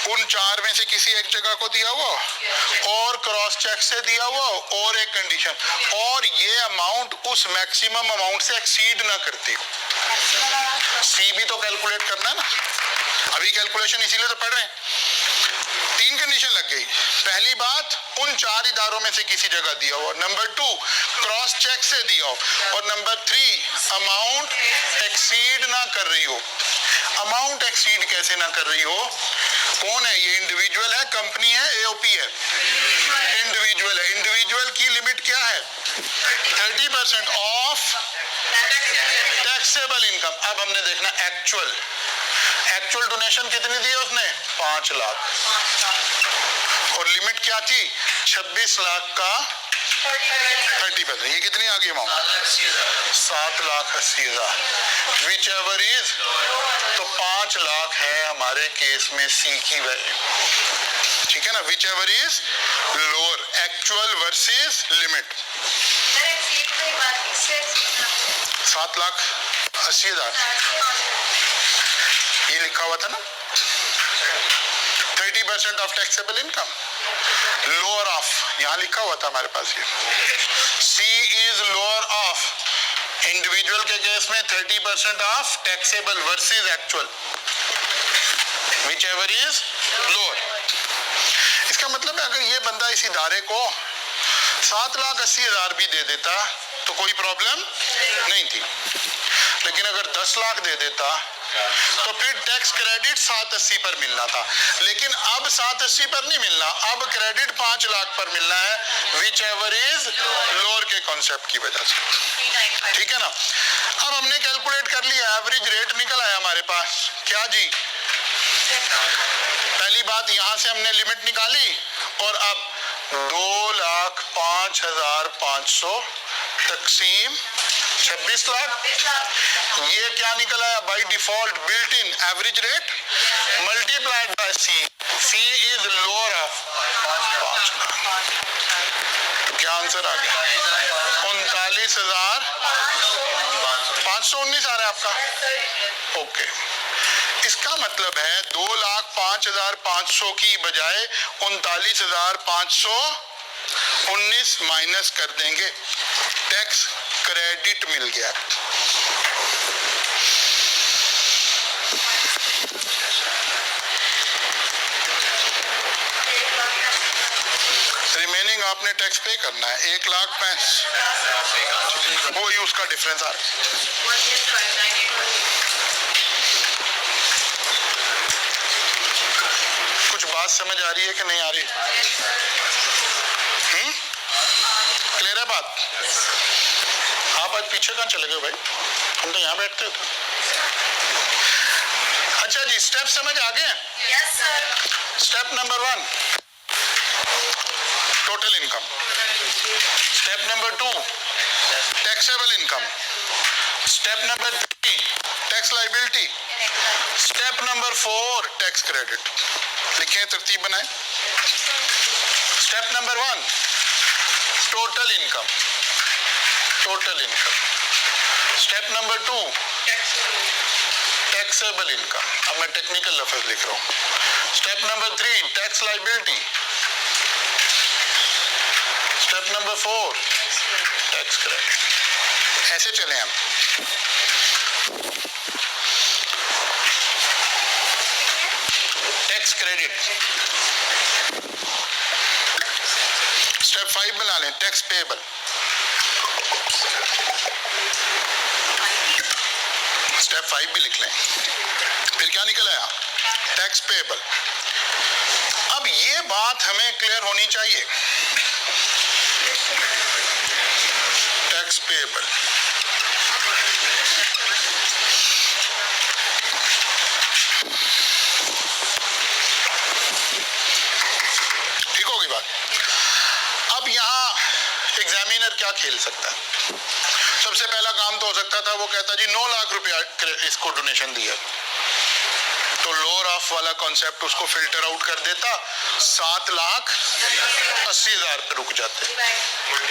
उन 4 में से किसी एक जगह को दिया हुआ, और क्रॉस चेक से दिया हुआ, और एक कंडीशन, और ये अमाउंट उस मैक्सिमम अमाउंट से एक्सीड ना करती हो। सी भी तो कैलकुलेट करना है ना, अभी कैलकुलेशन इसीलिए तो पढ़ रहे हैं। 3 कंडीशन लग गई। पहली बात, उन 4 इदारों में से किसी जगह दिया हो, नंबर 2 क्रॉस चेक से दिया हो, और नंबर 3 अमाउंट एक्सीड ना कर रही हो। अमाउंट एक्सीड कैसे ना कर रही हो? कौन है ये? इंडिविजुअल है, कंपनी है, एओपी है? इंडिविजुअल है। इंडिविजुअल की लिमिट क्या है? 30% ऑफ टैक्सेबल इनकम। अब हमने देखना एक्चुअल डोनेशन कितनी दी है उसने? 5 लाख, और लिमिट क्या थी? 26 लाख का 30%। ये कितनी आ गई अमाउंट? 7,80,000 विच एवर इज, तो 5 लाख है हमारे केस में सी की वैल्यू, ठीक है ना, which ever is lower actual versus limit. 7,80,000 ये लिखा हुआ था ना, 30% of taxable income, lower of, यहां लिखा हुआ था हमारे पास ये, सी इज लोअर ऑफ, इंडिविजुअल के केस में 30% of taxable versus actual, which ever is lower. इसका मतलब है अगर ये बंदा इस इदारे को 7,80,000 भी दे देता तो कोई प्रॉब्लम नहीं थी, लेकिन अगर 10 लाख दे देता तो फिर टैक्स क्रेडिट 780 पर मिलना था, लेकिन अब 780 पर नहीं मिलना, अब क्रेडिट 5 लाख पर मिलना है, विच एवर इज लोअर के कॉन्सेप्ट की वजह से, ठीक है ना। अब हमने कैलकुलेट कर लिया, एवरेज रेट निकल आया हमारे पास, क्या जी, पहली बात यहां से हमने लिमिट निकाली और अब 2,05,500 तकसीम 26 लाख, ये क्या निकल आया by default built in average rate multiplied by C, C is lower of 5 lakh, तो क्या आंसर आ गया? 39,519 आ रहा है आपका, ओके। इसका मतलब है 2,05,500 की बजाय 39,519 माइनस कर देंगे, टैक्स क्रेडिट मिल गया। रिमेनिंग आपने टैक्स पे करना है, 1,65,000, वही उसका डिफरेंस आ रहा है। कुछ बात समझ आ रही है कि नहीं आ रही? क्लियर है बात? आप आज पीछे कहाँ चले गए भाई, हम तो यहाँ बैठते थे। अच्छा जी, स्टेप समझ आ गए? Yes sir. Step number 1 total income, step number 2 taxable income, step number 3 tax liability, step number 4 tax credit. लिखें, तरतीब बनाएं। Step number 1 total income, total income, step number 2 taxable income, अब मैं टेक्निकल लफ्ज लिख रहा हूं, step number 3 tax liability, step number 4 tax credit. ऐसे चले हम। टैक्स क्रेडिट स्टेप 5 बना लें, टैक्स पेएबल, स्टेप 5 भी लिख लें। फिर क्या निकल आया? Tax payable. अब ये बात हमें क्लियर होनी चाहिए, टैक्स पेएबल, ठीक होगी बात। अब यहां एग्जामिनर क्या खेल सकता है? सबसे पहला काम तो हो सकता था, वो कहता जी 9 लाख रुपया इसको डोनेशन दिया, तो लोअर ऑफ वाला कॉन्सेप्ट उसको फिल्टर आउट कर देता, 7,80,000 पे रुक जाते,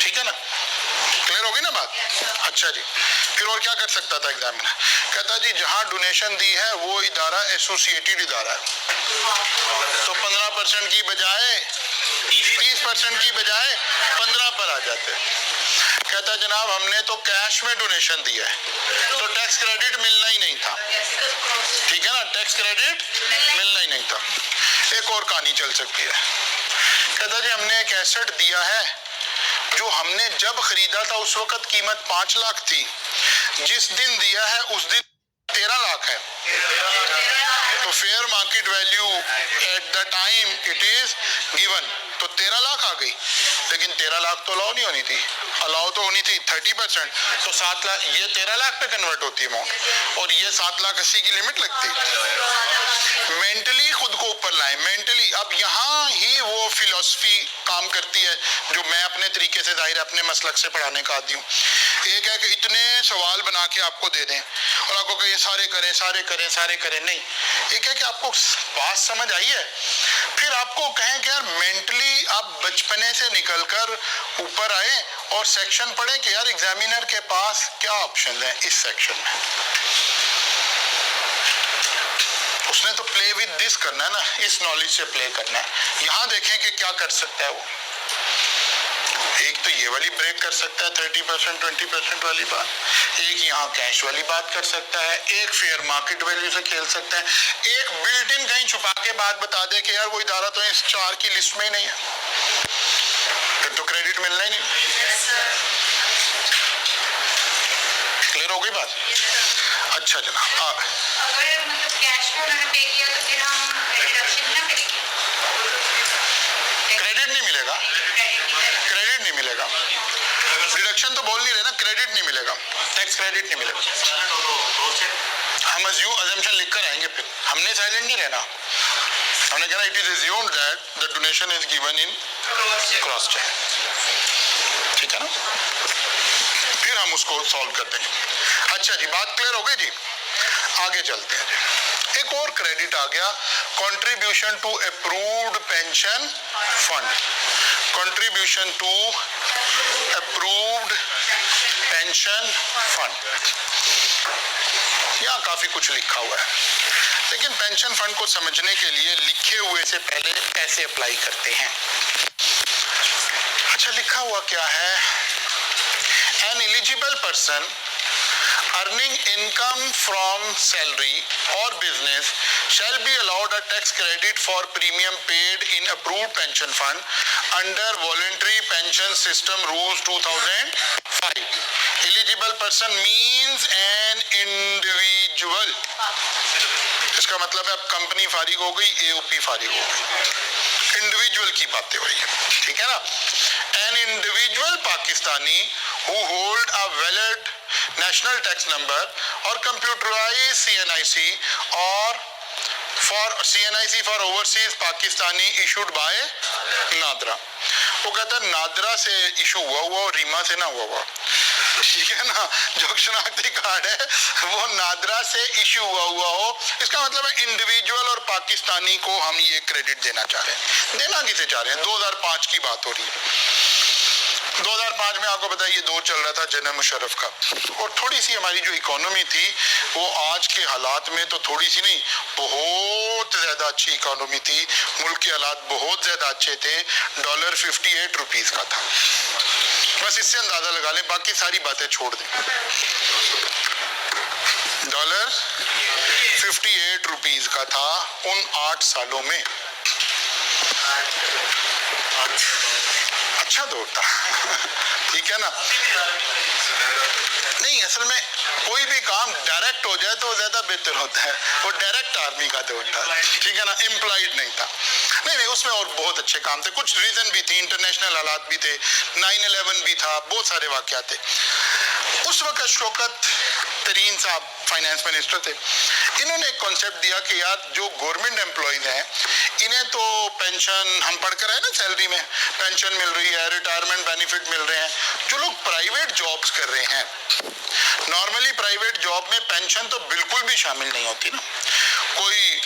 ठीक है ना, क्लियर होगी ना बात। अच्छा जी, फिर और क्या कर सकता था एग्जामिनर? कहता जी जहां डोनेशन दी है वो इदारा एसोसिएटेड इदारा है, तो 15% की बजाय 30% की बजाय 15 पर आ जाते। कहता जनाब हमने तो कैश में डोनेशन दिया है, तो टैक्स क्रेडिट मिलना ही नहीं था, ठीक है ना, टैक्स क्रेडिट मिलना ही नहीं था। एक और कहानी चल सकती है, कहता जी हमने एक एसेट दिया है जो हमने जब खरीदा था उस वक्त कीमत 5 लाख थी, जिस दिन दिया है उस दिन 13 लाख है, तो fair market value eight the time it is given, तो 13 लाख आ गई, लेकिन 13 लाख तो अलाउ नहीं होनी थी, अलाउ तो होनी थी 30%, तो 7 लाख, ये 13 लाख पे कन्वर्ट होती है अमाउंट, और ये 7,80,000 की लिमिट लगती। मेंटली खुद को ऊपर लाएं, मेंटली। अब यहाँ ही वो फिलॉसफी काम करती है जो मैं अपने तरीके से, जाहिर अपने मसलक से पढ़ाने का आदी हूँ। एक है कि इतने सवाल बना के आपको दे दें और आपको कहें सारे करें सारे करें सारे करें, नहीं। एक है कि आपको बात समझ आई है, फिर आपको कहें कि यार मेंटली आप बचपने से निकलकर ऊपर आए और सेक्शन पढ़ें कि यार एग्जामिनर के पास क्या ऑप्शन है इस सेक्शन में। उसने तो प्ले विद दिस करना है ना, इस नॉलेज से प्ले करना है। यहां देखें कि क्या कर सकता है वो। एक तो ये वाली ब्रेक कर सकता है 30% 20% वाली बात, एक यहाँ कैश वाली बात कर सकता है, एक फेयर मार्केट वैल्यू से खेल सकता है, एक बिल्ट इन कहीं छुपा के बात बता दे कि यार वो इदारा तो इस 4 की लिस्ट में ही नहीं है, फिर तो क्रेडिट मिलना ही नहीं। क्लियर हो गई बात? अच्छा जनाब, अगर मतलब कैश में उन्होंने पे किया तो फिर हम डिडक्शन ना करेंगे, क्रेडिट नहीं मिलेगा, क्रेडिट नहीं मिलेगा। डिडक्शन तो बोल नहीं रहे ना, क्रेडिट नहीं मिलेगा, टैक्स क्रेडिट नहीं मिलेगा। हम अजम्पशन लिख कर आएंगे, फिर हमने साइलेंट नहीं रहना, हमने कहना it is assumed that the donation is given in cross cheque, ठीक है ना, फिर हम उसको सॉल्व कर देंगे। अच्छा जी, बात क्लियर हो गई जी, आगे चलते हैं जी। एक और क्रेडिट आ गया, contribution to approved pension fund, contribution to approved pension fund. यहाँ काफी कुछ लिखा हुआ है, लेकिन पेंशन फंड को समझने के लिए लिखे हुए से पहले कैसे अप्लाई करते हैं। अच्छा, लिखा हुआ क्या है? N eligible person earning income from salary or business shall be allowed a tax credit for premium paid in approved pension fund under voluntary pension system rules 2005. Eligible person means an individual. इसका मतलब है अब company फारिग हो गई, AOP फारिग हो गई, इंडिविजुअल की बातें हो रही है, ठीक है ना। An individual Pakistani who hold a valid national tax number or computerized CNIC or for CNIC for overseas Pakistani issued by NADRA. वो कहता है नादरा से इशू हुआ और रीमा से ना हुआ, ठीक है ना। जो शनाख्ती कार्ड है वो नादरा से इशू हुआ हो, इसका मतलब है इंडिविजुअल और पाकिस्तानी को हम ये क्रेडिट देना चाह रहे हैं। देना किसे चाह रहे हैं? 2005 की बात हो रही है। 2005 में आपको पता है ये दौर चल रहा था जनरल मुशर्रफ का, और थोड़ी सी हमारी जो इकोनॉमी थी वो आज के हालात में तो थोड़ी सी नहीं, बहुत ज्यादा अच्छी इकोनॉमी थी, मुल्क के हालात बहुत ज्यादा अच्छे थे। डॉलर 58 रुपीज का था, बस इससे अंदाजा लगा लें, बाकी सारी बातें छोड़ दें। डॉलर 58 रुपीज का था उन 8 सालों में, अच्छा दौर था, ठीक है ना। नहीं, असल में कोई भी काम डायरेक्ट हो जाए तो ज्यादा बेहतर होता है, वो डायरेक्ट आर्मी का दौर था, ठीक है ना, इम्प्लाइड नहीं था। नहीं, उसमें और बहुत अच्छे काम थे, कुछ रीजन भी थी, इंटरनेशनल हालात भी थे, 9/11 भी था, बहुत सारे वाकयात थे। उस वक्त शौकत तरीन साहब फाइनेंस मिनिस्टर थे, इन्होंने एक कॉन्सेप्ट दिया कि यार जो गवर्नमेंट एम्प्लॉयज हैं इन्हें तो पेंशन, हम पढ़कर आए ना, सैलरी में पेंशन मिल रही है, रिटायरमेंट बेनिफिट मिल रहे हैं। जो लोग प्राइवेट जॉब्स कर रहे हैं, नॉर्मली प्राइवेट जॉब में पेंशन तो बिल्कुल भी शामिल नहीं होती ना, कोई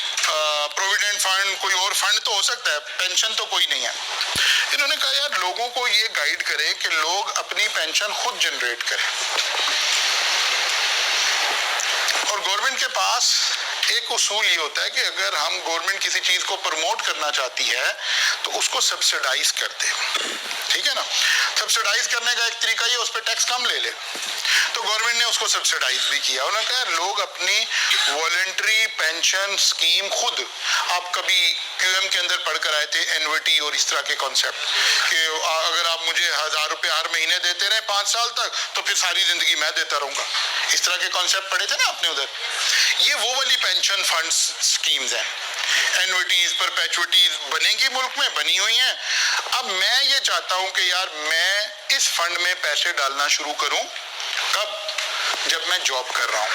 प्रोविडेंट फंड, कोई और फंड तो हो सकता है, पेंशन तो कोई नहीं है। इन्होंने कहा यार लोगों को ये गाइड करें कि लोग अपनी पेंशन खुद जनरेट करें, और गवर्नमेंट के पास एक उसूल ये होता है कि अगर हम गवर्नमेंट किसी चीज को प्रमोट करना चाहती है तो उसको सब्सिडाइज कर दे, ठीक है ना। सब्सिडाइज करने का एक तरीका ये, उस पर टैक्स कम ले ले, तो गवर्नमेंट ने उसको सब्सिडाइज भी किया। उन्होंने कहा लोग अपनी वॉलंटरी पेंशन स्कीम खुद, आप कभी क्यूएम के अंदर पढ़कर आए थे एनवीटी और इस तरह के कॉन्सेप्ट कि अगर आप मुझे 1000 रुपये हर महीने देते रहे 5 साल तक तो फिर सारी जिंदगी मैं देता रहूंगा, इस तरह के कॉन्सेप्ट पढ़े थे ना आपने उधर। ये वो वाली पेंशन फंड स्कीम्स हैं, एनवीटीज, परपेचुइटीज बनेगी, मुल्क में बनी हुई हैं। अब मैं ये चाहता हूं कि यार मैं इस फंड में पैसे डालना शुरू करूं, कब? जब मैं जॉब कर रहा हूं।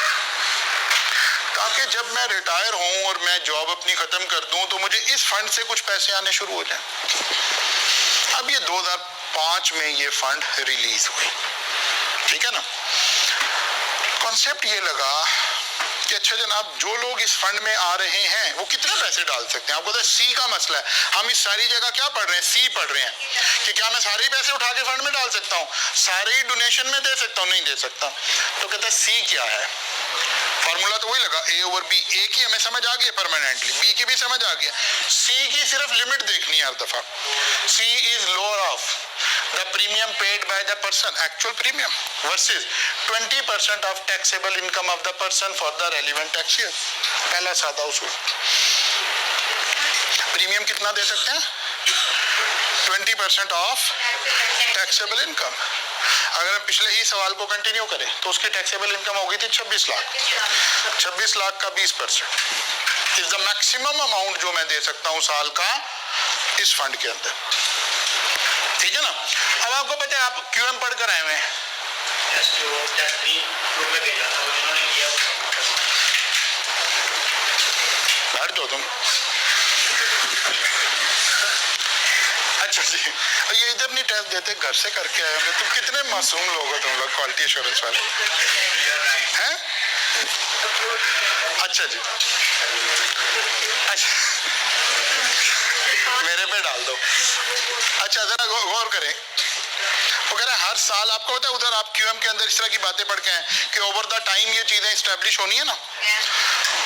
तो ताकि जब मैं रिटायर हूं और मैं जॉब अपनी खत्म कर दूं तो मुझे इस फंड से कुछ पैसे आने शुरू हो जाएं। अब ये 2005 में ये फंड रिलीज हुई, ठीक है ना। कॉन्सेप्ट ये लगा कि अच्छा जनाब, जो लोग इस फंड में आ रहे हैं वो कितने पैसे डाल सकते हैं। आपको पता है सी का मसला है, हम इस सारी जगह क्या पढ़ रहे हैं, सी पढ़ रहे हैं कि क्या मैं सारे पैसे उठा के फंड में डाल सकता हूँ, सारे ही डोनेशन में दे सकता हूँ, नहीं दे सकता। तो कहता है सी क्या है, फॉर्मूला तो वही लगा ए ओवर बी। ए की हमें समझ आ गई परमानेंटली, बी की भी समझ आ गया, सी की सिर्फ लिमिट देखनी है हर दफा। C is lower of the premium paid by the person, actual premium versus 20% of taxable income of the person for the relevant tax year। पहला सादा उसूल। प्रीमियम कितना दे सकते हैं, 20% ऑफ टैक्सेबल इनकम। अगर हम पिछले ही सवाल को कंटिन्यू करें तो उसकी टैक्सेबल इनकम हो गई थी 26 लाख। 26 लाख का 20% इज द मैक्सिमम अमाउंट जो मैं दे सकता हूं साल का इस फंड के अंदर, ठीक है ना। अब आपको पता है, आप क्यूएम पढ़ कर आए हुए हैं, बैठ दो तुम। अच्छा जी, ये इधर नहीं टेस्ट देते, घर से करके आए होंगे। तुम कितने मासूम लोग हो तुम लोग, क्वालिटी एश्योरेंस वाले हैं। अच्छा जी, अच्छा मेरे पे डाल दो। अच्छा जरा गौर करें, वो कह रहा है हर साल, आपको पता है उधर आप क्यूएम के अंदर इस तरह की बातें पढ़ के हैं कि ओवर द टाइम ये चीजें स्टैब्लिश होनी है ना।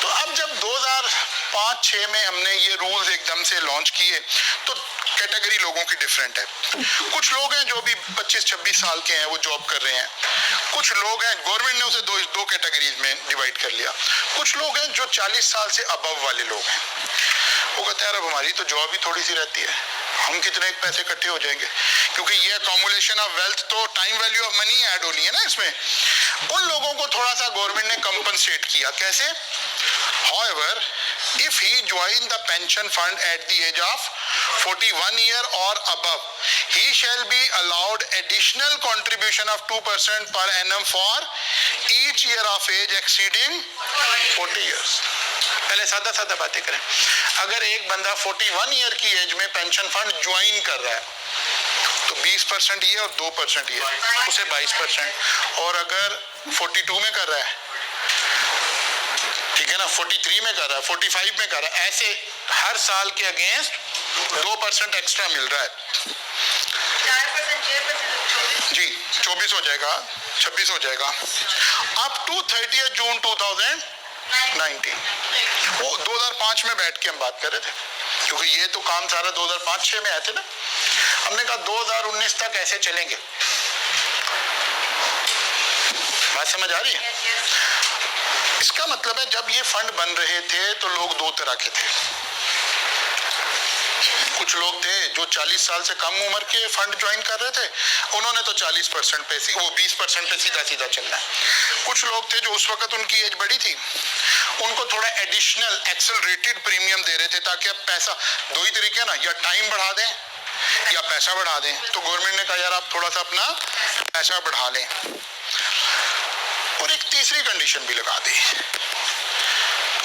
तो अब जब 2005-6 में हमने ये रूल्स एकदम से लॉन्च किए तो कैटेगरी लोगों की डिफरेंट है। कुछ लोग हैं जो अभी 25-26 साल के हैं, वो जॉब कर रहे हैं। कुछ लोग हैं, गवर्नमेंट ने उसे दो कैटेगरीज में डिवाइड कर लिया। कुछ लोग हैं जो 40 साल से अबव वाले लोग हैं। वो कहते हैं अब हमारी तो जॉब ही थोड़ी सी रहती है, हम कितने पैसे इकट्ठे हो जाएंगे, क्योंकि ये अकोमोलेशन ऑफ वेल्थ तो time value of money add होनी है ना इसमें। उन लोगों को थोड़ा सा गवर्नमेंट ने कंपनसेट किया। कैसे? However, if he join the pension fund at the age of 41 year or above, he shall be allowed additional contribution of 2% per annum for each year of age exceeding 40 years। पहले सादा सादा बातें करें। अगर एक बंदा 41 ईयर की as में पेंशन फंड ज्वाइन कर रहा है तो 20% ये और 2% ये, उसे 22%। और अगर 42 में कर रहा है, ठीक है ना, 43 में कर रहा है, 45 में कर रहा है, ऐसे हर साल के अगेंस्ट 2% एक्स्ट्रा मिल रहा है। 4% जी 24 हो जाएगा, 26 हो जाएगा, अप टू 30 जून 2019। वो 2005 में बैठ के हम बात कर रहे थे, क्योंकि ये तो काम सारा 2005-6 में आए थे ना। हमने कहा 2019 तक ऐसे चलेंगे। बात समझ आ रही है? इसका मतलब है जब ये फंड बन रहे थे तो लोग दो तरह के थे। कुछ लोग थे जो 40 साल से कम उम्र के फंड ज्वाइन कर रहे थे, उन्होंने तो 40% पे, वो 20% पे सीधा सीधा चलना है। कुछ लोग थे जो उस वक्त उनकी एज बड़ी थी, उनको थोड़ा एडिशनल एक्सेलरेटेड प्रीमियम दे रहे थे, ताकि अब पैसा, दो ही तरीके ना, या टाइम बढ़ा दें या पैसा बढ़ा दें। तो गवर्नमेंट ने कहा यार आप थोड़ा सा अपना पैसा बढ़ा लें, और एक तीसरी कंडीशन भी लगा दी,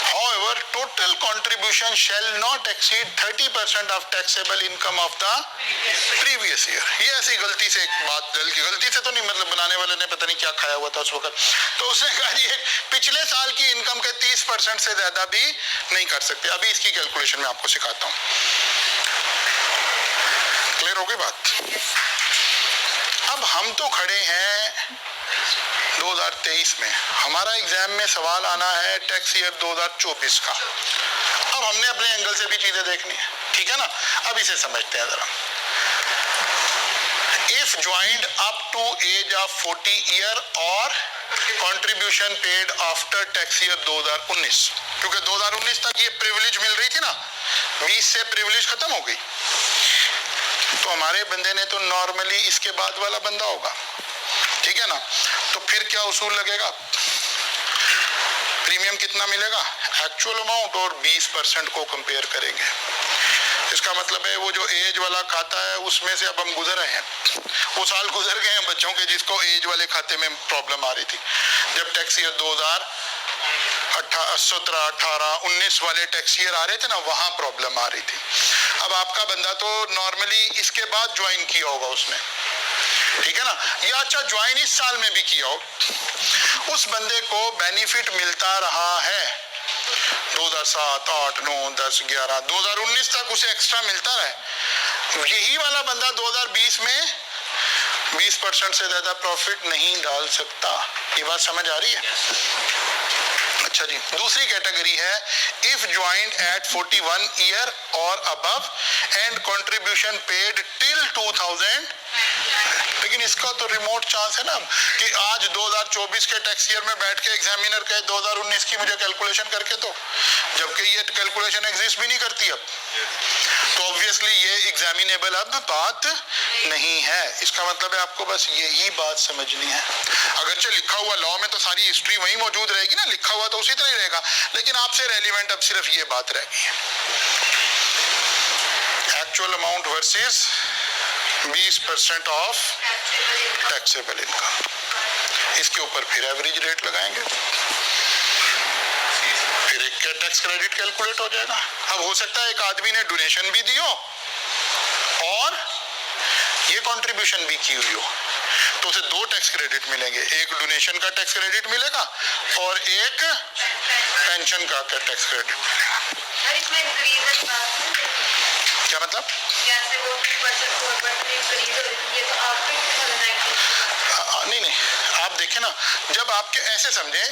however total contribution shall not exceed 30% of taxable income of the previous year। ये ऐसी गलती से एक बात, गलती से तो नहीं, मतलब बनाने वाले ने पता नहीं क्या खाया हुआ था उस वक्त, तो उसने कहा ये पिछले साल की इनकम के 30% से ज्यादा भी नहीं कर सकते। अभी इसकी कैलकुलेशन मैं आपको सिखाता हूँ। क्लियर हो गई बात? अब हम तो खड़े हैं 2023 में, हमारा एग्जाम में सवाल आना है टैक्स ईयर 2024 का। अब हमने अपने एंगल से भी चीजें देखनी है, ठीक है ना। अब इसे समझते हैं जरा। If joined up to age of 40 year और contribution paid after tax year 2019, क्योंकि 2019 तक ये प्रिविलेज मिल रही थी ना, 20 से प्रिविलेज खत्म हो गई, तो हमारे बंदे ने तो नॉर्मली इसके बाद वाला बंदा होगा, ठीक है ना। तो फिर क्या उसूल लगेगा, प्रीमियम कितना मिलेगा, एक्चुअल अमाउंट और 20% को कंपेयर करेंगे। इसका मतलब है वो जो एज वाला खाता है उसमें से अब हम गुजर रहे हैं, वो साल गुजर गए हैं बच्चों के जिसको एज वाले खाते में प्रॉब्लम आ रही थी। जब टैक्स ईयर 2018 17, 18, 19 वाले टैक्स ईयर आ रहे थे ना, वहां प्रॉब्लम आ रही थी। अब आपका बंदा तो नॉर्मली इसके बाद ज्वाइन किया होगा उसने, ठीक है ना, या अच्छा ज्वाइन इस साल में भी किया हो, उस बंदे को बेनिफिट मिलता रहा है 2007, 8, 9, 10, 11, 2019 तक उसे एक्स्ट्रा मिलता रहा। यही वाला बंदा 2020 में 20% से ज्यादा प्रॉफिट नहीं डाल सकता। ये बात समझ आ रही है? अच्छा जी, दूसरी कैटेगरी है इफ ज्वाइंड एट 41 ईयर और above and contribution paid till 2000। लेकिन इसका तो रिमोट चांस है ना कि आज 2024 के टैक्स ईयर में बैठ के एग्जामिनर कहे 2019 की मुझे कैलकुलेशन करके दो, जबकि ये कैलकुलेशन एग्जिस्ट भी नहीं करती अब, तो ऑब्वियसली ये एग्जामिनेबल अब बात नहीं है। इसका मतलब है आपको बस यही बात समझनी है। अगरचे लिखा हुआ लॉ में तो सारी हिस्ट्री वही मौजूद रहेगी ना, लिखा हुआ तो उसी तरह ही रहेगा, लेकिन आपसे रेलिवेंट अब सिर्फ ये बात रह गई है, actual amount versus 20% of taxable income. इसके ऊपर फिर एवरेज रेट लगाएंगे, फिर एक टैक्स क्रेडिट कैलकुलेट हो जाएगा। अब हो सकता है एक आदमी ने डोनेशन भी दी हो और ये कंट्रीब्यूशन भी की हुई हो, तो उसे 2 टैक्स क्रेडिट मिलेंगे, एक डोनेशन का टैक्स क्रेडिट मिलेगा और एक पेंशन का टैक्स क्रेडिट मिलेगा। क्या मतलब? नहीं, आप देखें ना, जब आपके ऐसे समझे,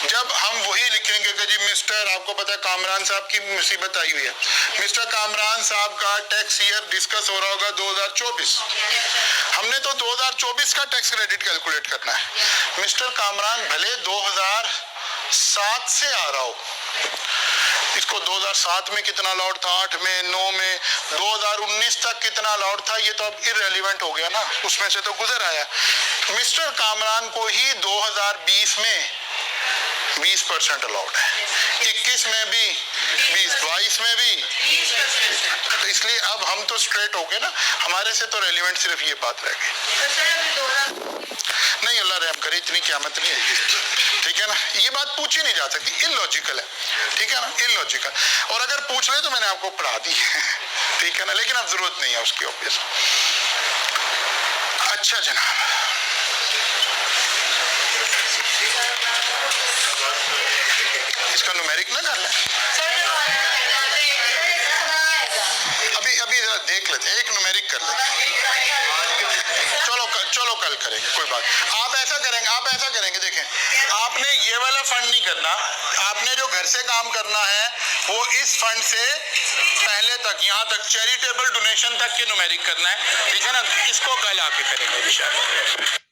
जब हम वही लिखेंगे कि जी मिस्टर, आपको पता है कामरान साहब की मुसीबत आई हुई है, मिस्टर कामरान साहब का टैक्स ईयर डिस्कस हो रहा होगा 2024, हमने तो 2024 का टैक्स क्रेडिट कैलकुलेट करना है। मिस्टर कामरान भले 2007 से आ रहा हो, इसको 2007 में कितना अलाउड था, 8 में, 9 में, 2019 तक कितना अलाउड था, ये तो अब इररेलेवेंट हो गया ना, उसमें से तो गुजर आया। मिस्टर कामरान को ही 2020 में 20% अलाउड है, 21 में भी 20, 22 में भी, तो इसलिए अब हम तो स्ट्रेट हो गए ना, हमारे से तो रेलिवेंट सिर्फ ये बात रह गई। नहीं, अल्लाह रहम करे, इतनी क़यामत नहीं आएगी, ठीक है ना, ये बात पूछी नहीं जा सकती, इलॉजिकल है, ठीक है ना, इलॉजिकल। और अगर पूछ ले तो मैंने आपको पढ़ा दी है, ठीक है ना, लेकिन अब जरूरत नहीं है उसकी ऑब्वियस। अच्छा जनाब, इसका न्यूमेरिक ना कर लें, अभी देख लेते हैं, एक न्यूमेरिक कर लेते हैं, चलो कल करेंगे, कोई बात। आप ऐसा करेंगे, देखें, आपने ये वाला फंड नहीं करना, आपने जो घर से काम करना है वो इस फंड से पहले तक, यहाँ तक चैरिटेबल डोनेशन तक के न्यूमेरिक करना है, ठीक है ना, इसको कल आके करेंगे इंशाल्लाह।